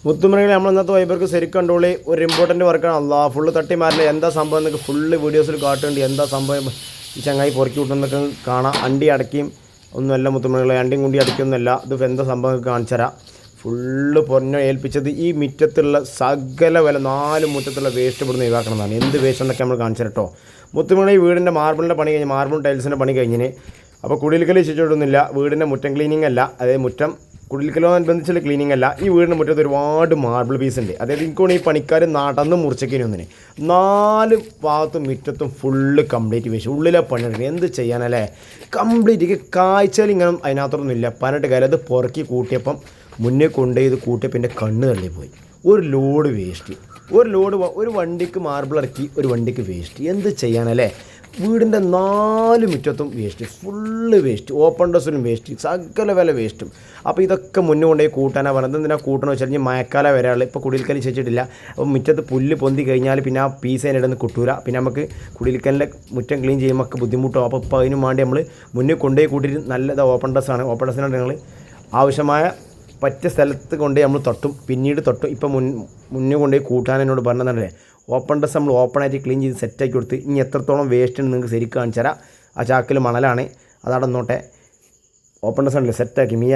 മുത്തുമണികളെ നമ്മൾ ഇന്നത്തെ വൈബർക്ക് ശരിക്കും കണ്ടോളി. ഒരു ഇമ്പോർട്ടൻറ്റ് വർക്കാണ്. അല്ലാ ഫുള്ള് തട്ടി മാറില്ല. എന്താ സംഭവം എന്നൊക്കെ ഫുള്ള് വീഡിയോസിൽ കാട്ടുന്നുണ്ട്. എന്താ സംഭവം ഈ ചങ്ങായി പുറക്കി വിട്ടെന്നൊക്കെ കാണാം. അണ്ടി അടക്കിയും ഒന്നുമല്ല മുത്തുമണികളെ, അണ്ടിയും കുണ്ടി അടക്കിയൊന്നുമല്ല. ഇത് എന്താ സംഭവം കാണിച്ചു തരാം. ഫുള്ള് പൊന്നെ ഏൽപ്പിച്ചത് ഈ മുറ്റത്തുള്ള സകല വില 4 മുറ്റത്തുള്ള വേസ്റ്റ് ഇവിടുന്ന് ഒഴിവാക്കണമെന്നാണ്. എന്ത് വേസ്റ്റ് എന്നൊക്കെ നമ്മൾ കാണിച്ചു തരട്ടോ. മുത്തുമണി വീടിൻ്റെ മാർബിളിൻ്റെ പണി കഴിഞ്ഞ്, മാർബിൾ ടൈൽസിൻ്റെ പണി കഴിഞ്ഞിന്. അപ്പോൾ കുടിൽക്കൽ ശിച്ചിട്ടൊന്നുമില്ല. വീടിൻ്റെ മുറ്റം ക്ലീനിങ് അല്ല, അതായത് മുറ്റം കുടിൽക്കലോടനുബന്ധിച്ചുള്ള ക്ലീനിങ് അല്ല. ഈ വീടിൻ്റെ മുറ്റത്ത് ഒരുപാട് മാർബിൾ പീസ് ഉണ്ട്. അതായത് എനിക്കൊന്ന് ഈ പണിക്കാർ നടന്ന് മുറിച്ചേക്കിന് ഒന്നിന് 4 ഭാഗത്തും മുറ്റത്തും ഫുള്ള് കംപ്ലീറ്റ് വേസ്റ്റ്. ഉള്ളിലെ പണിയെടുക്കുക എന്ത് ചെയ്യാനല്ലേ, കംപ്ലീറ്റ് കാഴ്ചയിൽ ഇങ്ങനെ അതിനകത്തൊന്നും ഇല്ല. പതിനെട്ട് കാലം അത് പുറക്കി കൂട്ടിയപ്പം മുന്നേ കൊണ്ടുപോയി ഇത് കൂട്ടിയപ്പോൾ എൻ്റെ കണ്ണ് തള്ളിപ്പോയി. ഒരു ലോഡ് വേസ്റ്റ്, ഒരു വണ്ടിക്ക് മാർബിൾ ഇറക്കി, ഒരു വണ്ടിക്ക് വേസ്റ്റ്. എന്ത് ചെയ്യാനല്ലേ, വീടിൻ്റെ 4 മുറ്റത്തും വേസ്റ്റ്, ഫുള്ള് വേസ്റ്റ്, ഓപ്പൺ ഡ്രസ്സിലും വേസ്റ്റ്, സകല വില വേസ്റ്റും. അപ്പോൾ ഇതൊക്കെ മുന്നേ കൊണ്ടുപോയി കൂട്ടാനാണ് പറഞ്ഞത്. എന്തിനാ കൂട്ടണമെന്ന് വെച്ചാൽ കഴിഞ്ഞാൽ മഴക്കാലം വരാനുള്ള ഇപ്പോൾ കുടിൽക്കൽ വെച്ചിട്ടില്ല. അപ്പോൾ മുറ്റത്ത് പുല്ല് പൊന്തി കഴിഞ്ഞാൽ പിന്നെ ആ പീസ് അതിനിടന്ന് കിട്ടൂല. പിന്നെ നമുക്ക് കുടിൽക്കലിൻ്റെ മുറ്റം ക്ലീൻ ചെയ്യുമ്പോൾ ഒക്കെ ബുദ്ധിമുട്ടോ. അപ്പോൾ ഇപ്പോൾ അതിന് വേണ്ടി നമ്മൾ മുന്നേ കൊണ്ടുപോയി കൂട്ടിയിട്ട് നല്ലത് ഓപ്പൺ ഡ്രസ്സാണ്. ഓപ്പൺ ഡ്രസ്സിനാണ് ഞങ്ങൾ ആവശ്യമായ പറ്റിയ സ്ഥലത്ത് കൊണ്ടുപോയി നമ്മൾ തൊട്ടും പിന്നീട് തൊട്ടും. ഇപ്പം മുന്നേ കൊണ്ടുപോയി കൂട്ടാൻ എന്നോട് പറഞ്ഞതല്ലേ, ഓപ്പൺ ഡ്രസ്സ് നമ്മൾ ഓപ്പണായിട്ട് ക്ലീൻ ചെയ്ത് സെറ്റാക്കി കൊടുത്ത് ഇനി എത്രത്തോളം വേസ്റ്റ് ഉണ്ട് നിങ്ങൾക്ക് ശരിക്കും കാണിച്ചു തരാം. ആ ചാക്കിൽ മണലാണ്, അതവിടെ നോട്ടെ. ഓപ്പൺ ഡ്രസ്സ് ഉണ്ടല്ലോ സെറ്റാക്കി മിയ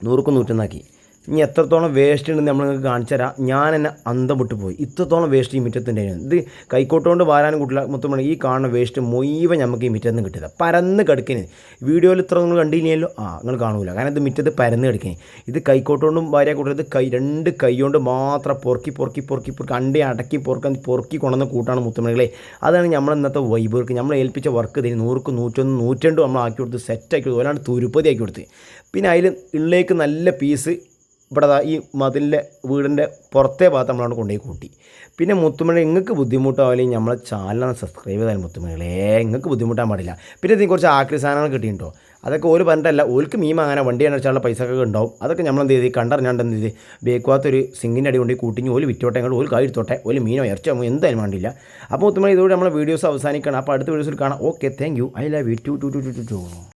100ക്ക് 100 ഇനി എത്രത്തോളം വേസ്റ്റ് ഉണ്ടെന്ന് നമ്മൾ നിങ്ങൾക്ക് കാണിച്ചു തരാം. ഞാൻ എന്നെ അന്തം വിട്ട് പോയി. ഇത്രത്തോളം വേസ്റ്റ് ഈ മുറ്റത്തിൻ്റെ ഇത് കൈക്കോട്ടുകൊണ്ട് വാരാനും കൂട്ടില്ല. മുത്തുമണി ഈ കാണുന്ന വേസ്റ്റ് മുഴുവൻ നമുക്ക് ഈ മുറ്റത്ത് നിന്ന് കിട്ടില്ല. പരന്ന് കിടക്കിന്. വീഡിയോയിൽ ഇത്ര നിങ്ങൾ കണ്ടില്ലല്ലോ, നിങ്ങൾ കാണൂല. കാരണം ഇത് മുറ്റത്ത് പരന്ന് കിടക്കിന്. ഇത് കൈക്കോട്ടുകൊണ്ടും വാരാൻ കൂട്ടരുത്. 2 കൈ കൊണ്ട് മാത്രം പൊറുക്കി അണ്ടി അടക്കി പൊറുക്കി കൊണ്ടുവന്ന് കൂട്ടാണ് മുത്തുമണികളെ. അതാണ് നമ്മൾ ഇന്നത്തെ വൈബ് വർക്ക്. നമ്മൾ ഏൽപ്പിച്ച വർക്ക് ഇതിന് 100ക്ക് 101 102 നമ്മൾ ആക്കി കൊടുത്ത് സെറ്റാക്കി കൊടുത്ത്, അല്ലാണ്ട് തുരുപ്പതി ആക്കി കൊടുത്ത്. പിന്നെ അതിൽ ഉള്ളിലേക്ക് നല്ല പീസ് ഇവിടെ ഈ മതിലിൻ്റെ വീടിൻ്റെ പുറത്തെ ഭാഗത്ത് നമ്മളവിടെ കൊണ്ടുപോയി കൂട്ടി. പിന്നെ മുത്തുമണി നിങ്ങൾക്ക് ബുദ്ധിമുട്ടാവില്ലെങ്കിൽ നമ്മളെ ചാനൽ സബ്സ്ക്രൈബ് ചെയ്താൽ മുത്തുമണികളെ നിങ്ങൾക്ക് ബുദ്ധിമുട്ടാൻ പാടില്ല. പിന്നെ ഇതിന് കുറച്ച് ആക്രി സാധനങ്ങൾ കിട്ടിയിട്ടുണ്ടോ, അതൊക്കെ ഓല് പറഞ്ഞിട്ടല്ല. ഓൽക്ക് മീൻ അങ്ങനെ വണ്ടി അടച്ചാലുള്ള പൈസ ഒക്കെ ഉണ്ടാവും. അതൊക്കെ നമ്മളെന്ത് ചെയ്ത് കണ്ടറിഞ്ഞാണ്ട് എന്ത് ചെയ്ത് ബേക്കുവാത്തൊരു സിങ്കിൻ്റെ അടി കൊണ്ട് കൂട്ടിഞ്ഞ് ഓല് വിറ്റോട്ടെ, ഞങ്ങൾ ഓല് കായെടുത്തോട്ടെ, ഓല് മീനോ ഇറച്ചോ എന്തായാലും വേണ്ടില്ല. അപ്പോൾ മുത്തുമണി ഇതോടെ നമ്മളെ വീഡിയോസ് അവസാനിക്കണം. അപ്പോൾ അടുത്ത വീഡിയോസിൽ കാണാം. Okay, thank you. I love you.